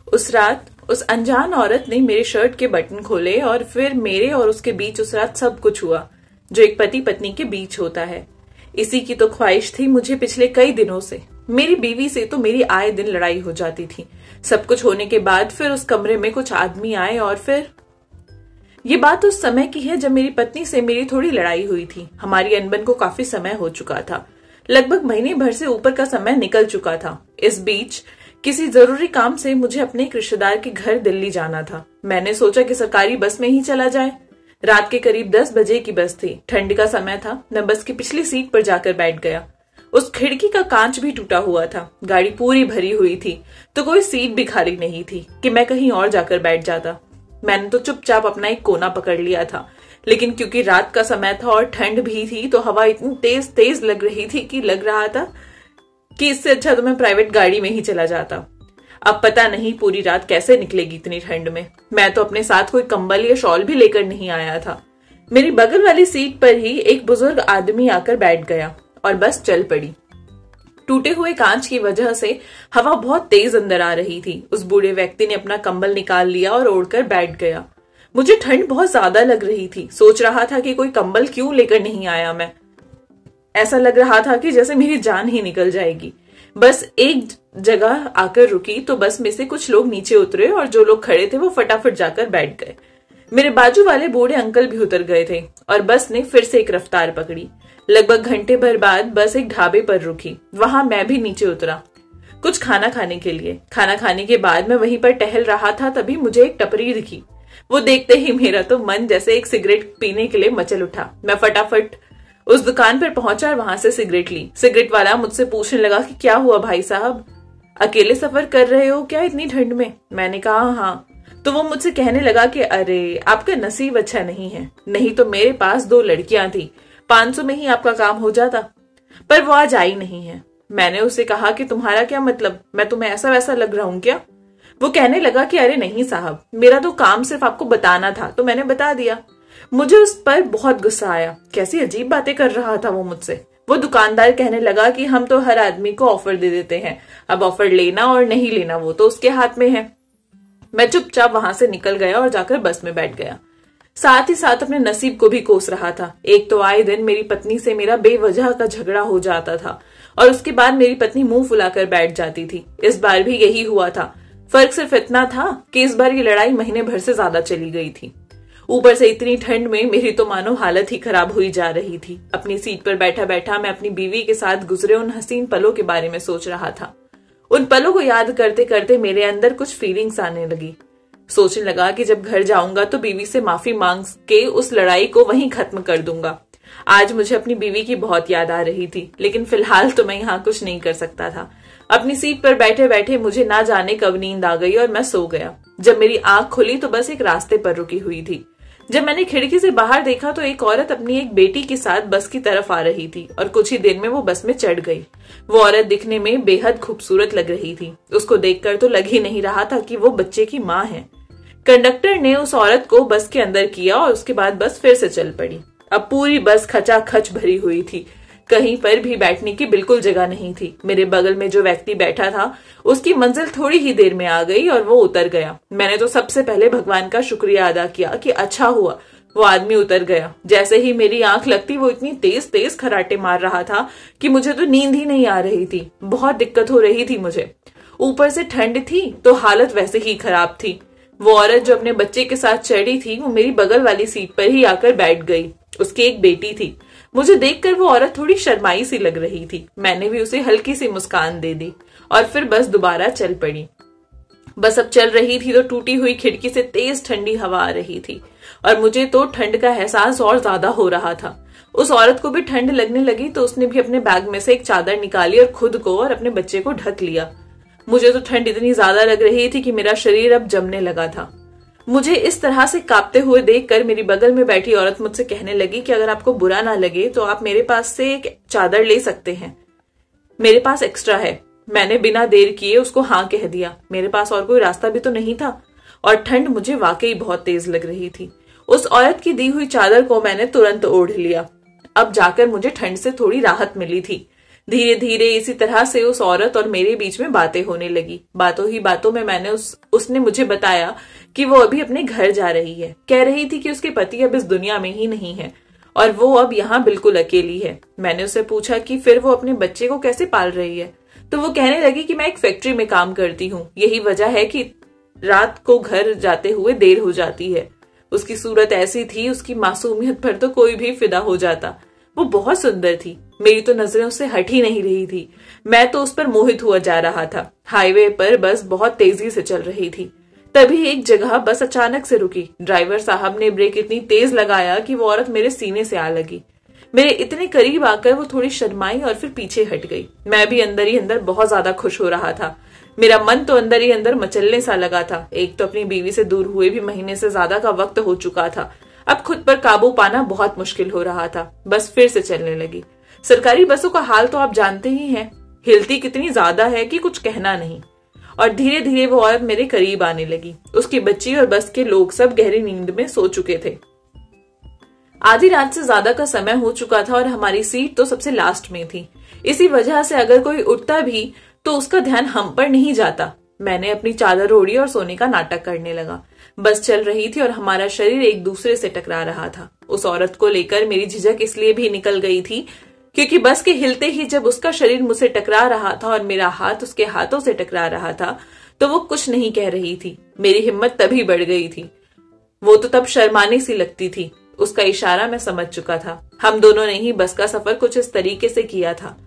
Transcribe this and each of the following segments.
उस रात उस अनजान औरत ने मेरे शर्ट के बटन खोले और फिर मेरे और उसके बीच उस रात सब कुछ हुआ जो एक पति पत्नी के बीच होता है। इसी की तो ख्वाहिश थी मुझे पिछले कई दिनों से। मेरी बीवी से तो मेरी आए दिन लड़ाई हो जाती थी। सब कुछ होने के बाद फिर उस कमरे में कुछ आदमी आए और फिर ये बात उस समय की है जब मेरी पत्नी से मेरी थोड़ी लड़ाई हुई थी। हमारी अनबन को काफी समय हो चुका था, लगभग महीने भर से ऊपर का समय निकल चुका था। इस बीच किसी जरूरी काम से मुझे अपने एक रिश्तेदार के घर दिल्ली जाना था। मैंने सोचा कि सरकारी बस में ही चला जाए। रात के करीब 10 बजे की बस थी, ठंड का समय था। मैं बस की पिछली सीट पर जाकर बैठ गया। उस खिड़की का कांच भी टूटा हुआ था। गाड़ी पूरी भरी हुई थी तो कोई सीट भी खाली नहीं थी कि मैं कहीं और जाकर बैठ जाता। मैंने तो चुपचाप अपना एक कोना पकड़ लिया था, लेकिन क्योंकि रात का समय था और ठंड भी थी तो हवा इतनी तेज तेज लग रही थी कि लग रहा था कि इससे अच्छा तो मैं प्राइवेट गाड़ी में ही चला जाता। अब पता नहीं पूरी रात कैसे निकलेगी इतनी ठंड में। मैं तो अपने साथ कोई कंबल या शॉल भी लेकर नहीं आया था। मेरी बगल वाली सीट पर ही एक बुजुर्ग आदमी आकर बैठ गया और बस चल पड़ी। टूटे हुए कांच की वजह से हवा बहुत तेज अंदर आ रही थी। उस बूढ़े व्यक्ति ने अपना कंबल निकाल लिया और ओढ़कर बैठ गया। मुझे ठंड बहुत ज्यादा लग रही थी। सोच रहा था कि कोई कंबल क्यों लेकर नहीं आया मैं। ऐसा लग रहा था कि जैसे मेरी जान ही निकल जाएगी। बस एक जगह आकर रुकी तो बस में से कुछ लोग नीचे उतरे और जो लोग खड़े थे वो फटाफट जाकर बैठ गए। मेरे बाजू वाले बूढ़े अंकल भी उतर गए थे और बस ने फिर से एक रफ्तार पकड़ी। लगभग घंटे भर बाद बस एक ढाबे पर रुकी। वहां मैं भी नीचे उतरा कुछ खाना खाने के लिए। खाना खाने के बाद मैं वहीं पर टहल रहा था, तभी मुझे एक टपरी दिखी। वो देखते ही मेरा तो मन जैसे एक सिगरेट पीने के लिए मचल उठा। मैं फटाफट उस दुकान पर पहुंचा और वहां से सिगरेट ली। सिगरेट वाला मुझसे पूछने लगा कि क्या हुआ भाई साहब, अकेले सफर कर रहे हो क्या इतनी ठंड में? मैंने कहा हाँ। तो वो मुझसे कहने लगा कि अरे आपका नसीब अच्छा नहीं है, नहीं तो मेरे पास 2 लड़कियां थी, 500 में ही आपका काम हो जाता, पर वो आज आई नहीं है। मैंने उससे कहा कि तुम्हारा क्या मतलब, मैं तुम्हें ऐसा वैसा लग रहा हूं क्या? वो कहने लगा कि अरे नहीं साहब, मेरा तो काम सिर्फ आपको बताना था तो मैंने बता दिया। मुझे उस पर बहुत गुस्सा आया। कैसी अजीब बातें कर रहा था वो मुझसे। वो दुकानदार कहने लगा कि हम तो हर आदमी को ऑफर दे देते हैं, अब ऑफर लेना और नहीं लेना वो तो उसके हाथ में है। मैं चुपचाप वहां से निकल गया और जाकर बस में बैठ गया। साथ ही साथ अपने नसीब को भी कोस रहा था। एक तो आए दिन मेरी पत्नी से मेरा बेवजह का झगड़ा हो जाता था और उसके बाद मेरी पत्नी मुंह फुलाकर बैठ जाती थी। इस बार भी यही हुआ था। फर्क सिर्फ इतना था कि इस बार ये लड़ाई महीने भर से ज्यादा चली गई थी। ऊपर से इतनी ठंड में मेरी तो मानो हालत ही खराब हुई जा रही थी। अपनी सीट पर बैठा बैठा मैं अपनी बीवी के साथ गुजरे उन हसीन पलों के बारे में सोच रहा था। उन पलों को याद करते करते मेरे अंदर कुछ फीलिंग्स आने लगी। सोचने लगा कि जब घर जाऊंगा तो बीवी से माफी मांग के उस लड़ाई को वहीं खत्म कर दूंगा। आज मुझे अपनी बीवी की बहुत याद आ रही थी, लेकिन फिलहाल तो मैं यहाँ कुछ नहीं कर सकता था। अपनी सीट पर बैठे बैठे मुझे ना जाने कब नींद आ गई और मैं सो गया। जब मेरी आंख खुली तो बस एक रास्ते पर रुकी हुई थी। जब मैंने खिड़की से बाहर देखा तो एक औरत अपनी एक बेटी के साथ बस की तरफ आ रही थी और कुछ ही देर में वो बस में चढ़ गई। वो औरत दिखने में बेहद खूबसूरत लग रही थी। उसको देखकर तो लग ही नहीं रहा था कि वो बच्चे की माँ है। कंडक्टर ने उस औरत को बस के अंदर किया और उसके बाद बस फिर से चल पड़ी। अब पूरी बस खचाखच भरी हुई थी। कहीं पर भी बैठने की बिल्कुल जगह नहीं थी। मेरे बगल में जो व्यक्ति बैठा था उसकी मंजिल थोड़ी ही देर में आ गई और वो उतर गया। मैंने तो सबसे पहले भगवान का शुक्रिया अदा किया कि अच्छा हुआ वो आदमी उतर गया। जैसे ही मेरी आंख लगती वो इतनी तेज तेज खराटे मार रहा था कि मुझे तो नींद ही नहीं आ रही थी। बहुत दिक्कत हो रही थी मुझे। ऊपर से ठंड थी तो हालत वैसे ही खराब थी। वो औरत जो अपने बच्चे के साथ चढ़ी थी वो मेरी बगल वाली सीट पर ही आकर बैठ गई। उसकी एक बेटी थी। मुझे देखकर वो औरत थोड़ी शर्माई सी लग रही थी। मैंने भी उसे हल्की सी मुस्कान दे दी और फिर बस दोबारा चल पड़ी। बस अब चल रही थी तो टूटी हुई खिड़की से तेज ठंडी हवा आ रही थी और मुझे तो ठंड का एहसास और ज्यादा हो रहा था। उस औरत को भी ठंड लगने लगी तो उसने भी अपने बैग में से एक चादर निकाली और खुद को और अपने बच्चे को ढक लिया। मुझे तो ठंड इतनी ज्यादा लग रही थी कि मेरा शरीर अब जमने लगा था। मुझे इस तरह से कांपते हुए देखकर मेरी बगल में बैठी औरत मुझसे कहने लगी कि अगर आपको बुरा ना लगे तो आप मेरे पास से एक चादर ले सकते हैं, मेरे पास एक्स्ट्रा है। मैंने बिना देर किए उसको हाँ कह दिया। मेरे पास और कोई रास्ता भी तो नहीं था और ठंड मुझे वाकई बहुत तेज लग रही थी। उस औरत की दी हुई चादर को मैंने तुरंत ओढ़ लिया। अब जाकर मुझे ठंड से थोड़ी राहत मिली थी। धीरे धीरे इसी तरह से उस औरत और मेरे बीच में बातें होने लगी। बातों ही बातों में उसने मुझे बताया कि वो अभी अपने घर जा रही है। कह रही थी कि उसके पति अब इस दुनिया में ही नहीं है और वो अब यहाँ बिल्कुल अकेली है। मैंने उससे पूछा कि फिर वो अपने बच्चे को कैसे पाल रही है, तो वो कहने लगी कि मैं एक फैक्ट्री में काम करती हूँ, यही वजह है कि रात को घर जाते हुए देर हो जाती है। उसकी सूरत ऐसी थी, उसकी मासूमियत पर तो कोई भी फिदा हो जाता। वो बहुत सुंदर थी, मेरी तो नजरें उससे हट ही नहीं रही थी। मैं तो उस पर मोहित हुआ जा रहा था। हाईवे पर बस बहुत तेजी से चल रही थी। तभी एक जगह बस अचानक से रुकी। ड्राइवर साहब ने ब्रेक इतनी तेज लगाया कि वो औरत मेरे सीने से आ लगी। मेरे इतने करीब आकर वो थोड़ी शर्माई और फिर पीछे हट गई। मैं भी अंदर ही अंदर बहुत ज्यादा खुश हो रहा था। मेरा मन तो अंदर ही अंदर मचलने सा लगा था। एक तो अपनी बीवी से दूर हुए भी महीने से ज्यादा का वक्त हो चुका था। अब खुद पर काबू पाना बहुत मुश्किल हो रहा था। बस फिर से चलने लगी। सरकारी बसों का हाल तो आप जानते ही हैं, हिलती कितनी ज्यादा है कि कुछ कहना नहीं। और धीरे धीरे वो औरत मेरे करीब आने लगी। उसकी बच्ची और बस के लोग सब गहरी नींद में सो चुके थे। आधी रात से ज्यादा का समय हो चुका था और हमारी सीट तो सबसे लास्ट में थी। इसी वजह से अगर कोई उठता भी तो उसका ध्यान हम पर नहीं जाता। मैंने अपनी चादर ओढ़ी और सोने का नाटक करने लगा। बस चल रही थी और हमारा शरीर एक दूसरे से टकरा रहा था। उस औरत को लेकर मेरी झिझक इसलिए भी निकल गई थी क्योंकि बस के हिलते ही जब उसका शरीर मुझसे टकरा रहा था और मेरा हाथ उसके हाथों से टकरा रहा था तो वो कुछ नहीं कह रही थी। मेरी हिम्मत तभी बढ़ गई थी। वो तो तब शर्माने सी लगती थी। उसका इशारा मैं समझ चुका था। हम दोनों ने ही बस का सफर कुछ इस तरीके से किया था।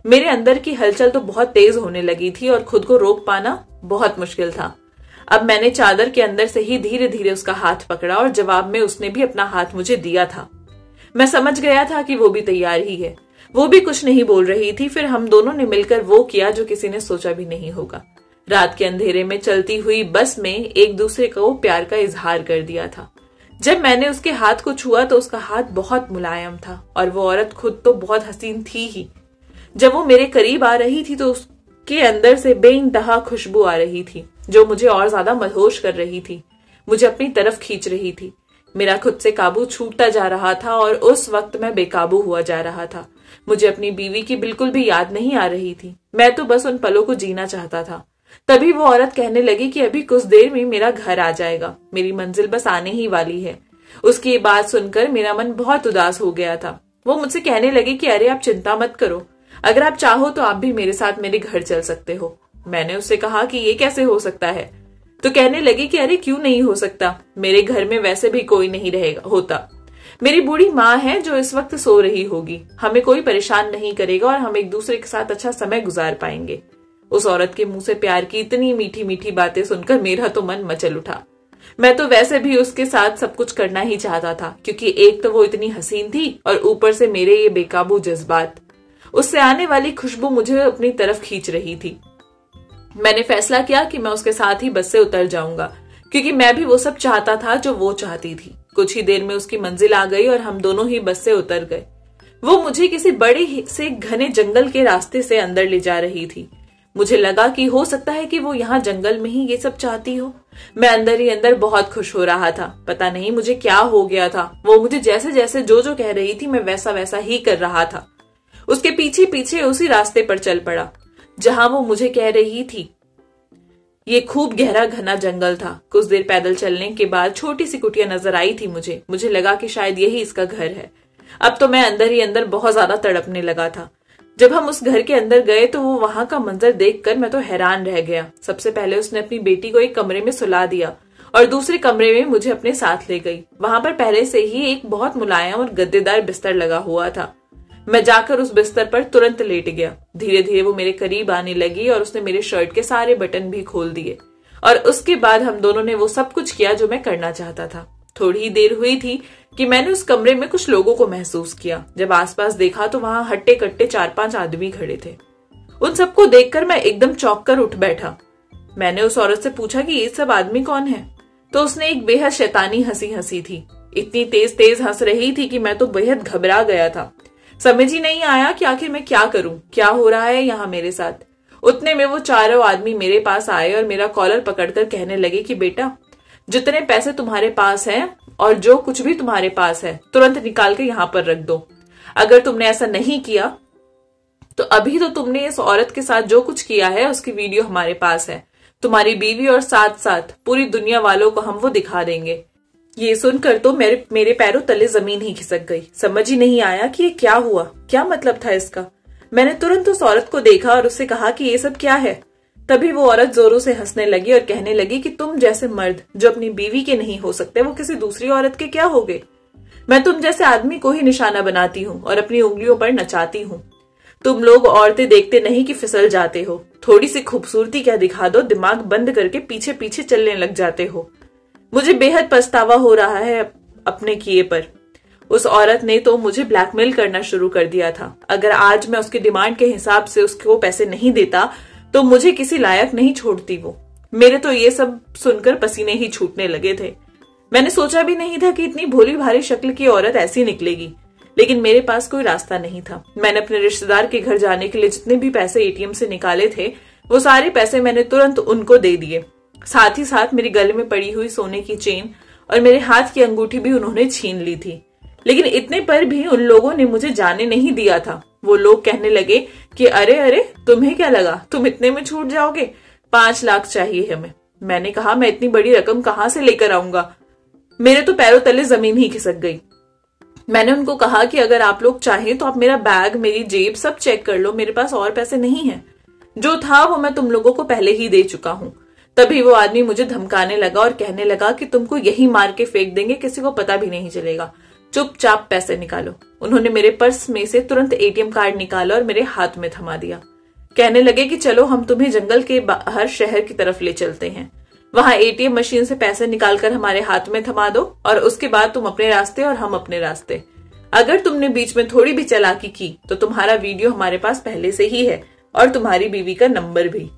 मेरे अंदर की हलचल तो बहुत तेज होने लगी थी और खुद को रोक पाना बहुत मुश्किल था। अब मैंने चादर के अंदर से ही धीरे धीरे उसका हाथ पकड़ा और जवाब में उसने भी अपना हाथ मुझे दिया था। मैं समझ गया था कि वो भी तैयार ही है। वो भी कुछ नहीं बोल रही थी। फिर हम दोनों ने मिलकर वो किया जो किसी ने सोचा भी नहीं होगा। रात के अंधेरे में चलती हुई बस में एक दूसरे को प्यार का इजहार कर दिया था। जब मैंने उसके हाथ को छुआ तो उसका हाथ बहुत मुलायम था और वो औरत खुद तो बहुत हसीन थी ही। जब वो मेरे करीब आ रही थी तो उसके अंदर से बेइंतहा खुशबू आ रही थी जो मुझे और ज्यादा मदहोश कर रही थी, मुझे अपनी तरफ खींच रही थी। मेरा खुद से काबू छूटता जा रहा था और उस वक्त मैं बेकाबू हुआ जा रहा था। मुझे अपनी बीवी की बिल्कुल भी याद नहीं आ रही थी। मैं तो बस उन पलों को जीना चाहता था। तभी वो औरत कहने लगी कि अभी कुछ देर में मेरा घर आ जाएगा, मेरी मंजिल बस आने ही वाली है। उसकी ये बात सुनकर मेरा मन बहुत उदास हो गया था। वो मुझसे कहने लगी कि अरे आप चिंता मत करो, अगर आप चाहो तो आप भी मेरे साथ मेरे घर चल सकते हो। मैंने उससे कहा कि ये कैसे हो सकता है, तो कहने लगी कि अरे क्यों नहीं हो सकता, मेरे घर में वैसे भी कोई नहीं रहेगा होता। मेरी बूढ़ी माँ है जो इस वक्त सो रही होगी, हमें कोई परेशान नहीं करेगा और हम एक दूसरे के साथ अच्छा समय गुजार पाएंगे। उस औरत के मुंह से प्यार की इतनी मीठी मीठी बातें सुनकर मेरा तो मन मचल उठा। मैं तो वैसे भी उसके साथ सब कुछ करना ही चाहता था क्योंकि एक तो वो इतनी हसीन थी और ऊपर से मेरे ये बेकाबू जज्बात। उससे आने वाली खुशबू मुझे अपनी तरफ खींच रही थी। मैंने फैसला किया कि मैं उसके साथ ही बस से उतर जाऊंगा क्योंकि मैं भी वो सब चाहता था जो वो चाहती थी। कुछ ही देर में उसकी मंजिल आ गई और हम दोनों ही बस से उतर गए। वो मुझे किसी बड़े से घने जंगल के रास्ते से अंदर ले जा रही थी। मुझे लगा कि हो सकता है कि वो यहाँ जंगल में ही ये सब चाहती हो। मैं अंदर ही अंदर बहुत खुश हो रहा था। पता नहीं मुझे क्या हो गया था। वो मुझे जैसे जैसे जो कह रही थी मैं वैसा वैसा ही कर रहा था। उसके पीछे पीछे उसी रास्ते पर चल पड़ा जहां वो मुझे कह रही थी। ये खूब गहरा घना जंगल था। कुछ देर पैदल चलने के बाद छोटी सी कुटिया नजर आई थी मुझे लगा कि शायद यही इसका घर है। अब तो मैं अंदर ही अंदर बहुत ज्यादा तड़पने लगा था। जब हम उस घर के अंदर गए तो वो वहां का मंजर देखकर मैं तो हैरान रह गया। सबसे पहले उसने अपनी बेटी को एक कमरे में सुला दिया और दूसरे कमरे में मुझे अपने साथ ले गई। वहां पर पहले से ही एक बहुत मुलायम और गद्देदार बिस्तर लगा हुआ था। मैं जाकर उस बिस्तर पर तुरंत लेट गया। धीरे धीरे वो मेरे करीब आने लगी और उसने मेरे शर्ट के सारे बटन भी खोल दिए और उसके बाद हम दोनों ने वो सब कुछ किया जो मैं करना चाहता था। थोड़ी ही देर हुई थी कि मैंने उस कमरे में कुछ लोगों को महसूस किया। जब आसपास देखा तो वहां हट्टे कट्टे 4-5 आदमी खड़े थे। उन सबको देखकर मैं एकदम चौंक कर उठ बैठा। मैंने उस औरत से पूछा कि ये सब आदमी कौन है, तो उसने एक बेहद शैतानी हंसी हंसी थी। इतनी तेज तेज हंस रही थी कि मैं तो बेहद घबरा गया था। समझ ही नहीं आया कि आखिर मैं क्या करूं, क्या हो रहा है यहाँ मेरे साथ। उतने में वो चारों आदमी मेरे पास आए और मेरा कॉलर पकड़कर कहने लगे कि बेटा, जितने पैसे तुम्हारे पास हैं और जो कुछ भी तुम्हारे पास है तुरंत निकाल के यहाँ पर रख दो। अगर तुमने ऐसा नहीं किया तो अभी तो तुमने इस औरत के साथ जो कुछ किया है उसकी वीडियो हमारे पास है, तुम्हारी बीवी और साथ साथ पूरी दुनिया वालों को हम वो दिखा देंगे। ये सुनकर तो मेरे पैरों तले जमीन ही खिसक गई। समझ ही नहीं आया कि ये क्या हुआ, क्या मतलब था इसका। मैंने तुरंत उस औरत को देखा और उससे कहा कि ये सब क्या है। तभी वो औरत जोरों से हंसने लगी और कहने लगी कि तुम जैसे मर्द जो अपनी बीवी के नहीं हो सकते वो किसी दूसरी औरत के क्या होगे। मैं तुम जैसे आदमी को ही निशाना बनाती हूँ और अपनी उंगलियों पर नचाती हूँ। तुम लोग औरतें देखते नहीं कि फिसल जाते हो, थोड़ी सी खूबसूरती क्या दिखा दो, दिमाग बंद करके पीछे पीछे चलने लग जाते हो। मुझे बेहद पछतावा हो रहा है अपने किए पर। उस औरत ने तो मुझे ब्लैकमेल करना शुरू कर दिया था। अगर आज मैं उसकी डिमांड के हिसाब से उसको पैसे नहीं देता तो मुझे किसी लायक नहीं छोड़ती वो। मेरे तो ये सब सुनकर पसीने ही छूटने लगे थे। मैंने सोचा भी नहीं था कि इतनी भोली भारी शक्ल की औरत ऐसी निकलेगी, लेकिन मेरे पास कोई रास्ता नहीं था। मैंने अपने रिश्तेदार के घर जाने के लिए जितने भी पैसे एटीएम से निकाले थे वो सारे पैसे मैंने तुरंत उनको दे दिए। साथ ही साथ मेरी गले में पड़ी हुई सोने की चेन और मेरे हाथ की अंगूठी भी उन्होंने छीन ली थी। लेकिन इतने पर भी उन लोगों ने मुझे जाने नहीं दिया था। वो लोग कहने लगे कि अरे अरे तुम्हें क्या लगा, तुम इतने में छूट जाओगे, 5 लाख चाहिए हमें। मैंने कहा मैं इतनी बड़ी रकम कहां से लेकर आऊंगा। मेरे तो पैरों तले जमीन ही खिसक गई। मैंने उनको कहा कि अगर आप लोग चाहें तो आप मेरा बैग, मेरी जेब सब चेक कर लो, मेरे पास और पैसे नहीं है। जो था वो मैं तुम लोगों को पहले ही दे चुका हूं। तभी वो आदमी मुझे धमकाने लगा और कहने लगा कि तुमको यही मार के फेंक देंगे, किसी को पता भी नहीं चलेगा, चुपचाप पैसे निकालो। उन्होंने मेरे पर्स में से तुरंत एटीएम कार्ड निकाला और मेरे हाथ में थमा दिया। कहने लगे कि चलो हम तुम्हें जंगल के बाहर शहर की तरफ ले चलते हैं, वहां एटीएम मशीन से पैसे निकालकर हमारे हाथ में थमा दो और उसके बाद तुम अपने रास्ते और हम अपने रास्ते। अगर तुमने बीच में थोड़ी भी चालाकी की तो तुम्हारा वीडियो हमारे पास पहले से ही है और तुम्हारी बीवी का नंबर भी।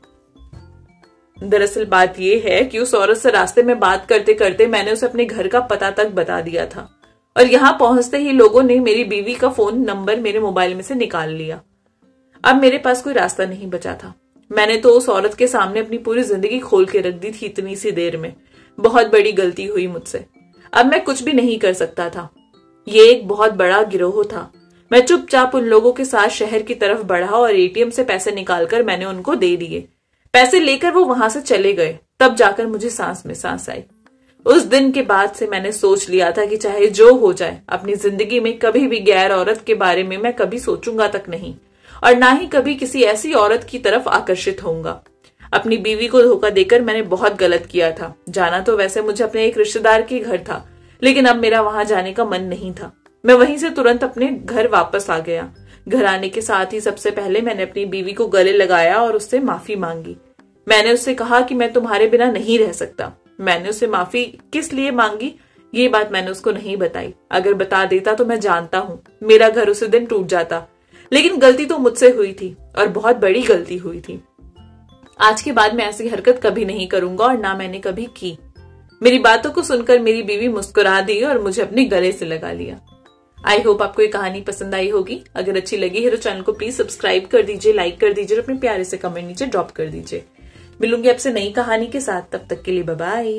दरअसल बात यह है कि उस औरत से रास्ते में बात करते करते मैंने उसे अपने घर का पता तक बता दिया था और यहां पहुंचते ही लोगों ने मेरी बीवी का फोन नंबर मेरे मोबाइल में से निकाल लिया। अब मेरे पास कोई रास्ता नहीं बचा था। मैंने तो उस औरत के सामने अपनी पूरी जिंदगी खोल के रख दी थी इतनी सी देर में। बहुत बड़ी गलती हुई मुझसे। अब मैं कुछ भी नहीं कर सकता था। ये एक बहुत बड़ा गिरोह था। मैं चुपचाप उन लोगों के साथ शहर की तरफ बढ़ा और एटीएम से पैसे निकालकर मैंने उनको दे दिए। पैसे लेकर वो वहां से चले गए। तब जाकर मुझे सांस में सांस आई। उस दिन के बाद से मैंने सोच लिया था कि चाहे जो हो जाए, अपनी जिंदगी में कभी भी गैर औरत के बारे में मैं कभी सोचूंगा तक नहीं और ना ही कभी किसी ऐसी औरत की तरफ आकर्षित होऊंगा। अपनी बीवी को धोखा देकर मैंने बहुत गलत किया था। जाना तो वैसे मुझे अपने एक रिश्तेदार के घर था, लेकिन अब मेरा वहां जाने का मन नहीं था। मैं वहीं से तुरंत अपने घर वापस आ गया। घर आने के साथ ही सबसे पहले मैंने अपनी बीवी को गले लगाया और उससे माफी मांगी। मैंने उससे कहा कि मैं तुम्हारे बिना नहीं रह सकता। मैंने उससे माफी किस लिए मांगी ये बात मैंने उसको नहीं बताई। अगर बता देता तो मैं जानता हूं मेरा घर उसी दिन टूट जाता। लेकिन गलती तो मुझसे हुई थी और बहुत बड़ी गलती हुई थी। आज के बाद मैं ऐसी हरकत कभी नहीं करूंगा और ना मैंने कभी की। मेरी बातों को सुनकर मेरी बीवी मुस्कुरा दी और मुझे अपने गले से लगा लिया। आई होप आपको ये कहानी पसंद आई होगी। अगर अच्छी लगी है तो चैनल को प्लीज सब्सक्राइब कर दीजिए, लाइक कर दीजिए और अपने प्यारे से कमेंट नीचे ड्रॉप कर दीजिए। मिलूंगी आपसे नई कहानी के साथ, तब तक के लिए बाय बाय।